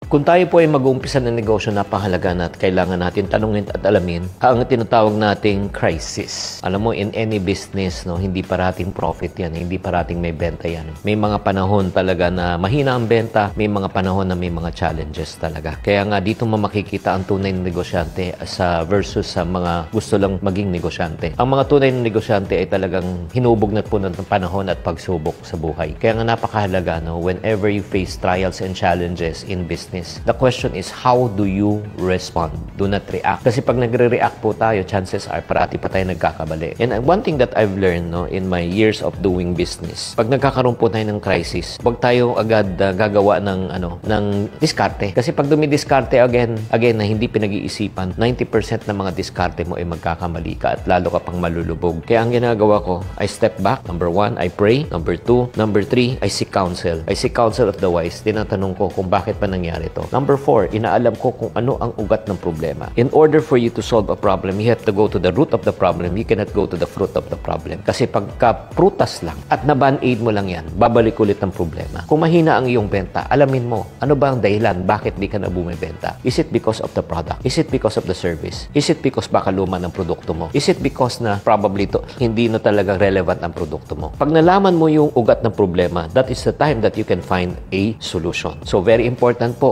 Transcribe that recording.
Kung tayo po ay mag-uumpisa ng negosyo, napahalaga na at kailangan natin tanungin at alamin ang tinatawag nating crisis. Alam mo, in any business, no, hindi parating profit yan, hindi parating may benta yan. May mga panahon talaga na mahina ang benta, may mga panahon na may mga challenges talaga. Kaya nga dito makikita ang tunay na negosyante versus sa mga gusto lang maging negosyante. Ang mga tunay na negosyante ay talagang hinubog na po ng panahon at pagsubok sa buhay. Kaya nga napakahalaga, no, whenever you face trials and challenges in business, the question is, how do you respond? Do not react. Kasi pag nagre-react po tayo, chances are parati pa tayo nagkakamali. And one thing that I've learned, no, in my years of doing business, pag nagkakaroon po tayo ng crisis, huwag tayo agad gagawa ng diskarte. Kasi pag dumidiskarte again na hindi pinag-iisipan, 90% ng mga diskarte mo ay magkakamali ka at lalo ka pang malulubog. Kaya ang ginagawa ko, I step back. Number 1, I pray. Number 2, number 3, I seek counsel. I seek counsel of the wise. Tinatanong ko kung bakit pa nangyari ito. Number 4, inaalam ko kung ano ang ugat ng problema. In order for you to solve a problem, you have to go to the root of the problem. You cannot go to the fruit of the problem. Kasi pagka prutas lang at na-band-aid mo lang yan, babalik ulit ang problema. Kung mahina ang iyong benta, alamin mo, ano ba ang dahilan? Bakit di ka na bumibenta? Is it because of the product? Is it because of the service? Is it because baka luma ng produkto mo? Is it because na probably hindi na talaga relevant ang produkto mo? Pag nalaman mo yung ugat ng problema, that is the time that you can find a solution. So very important po.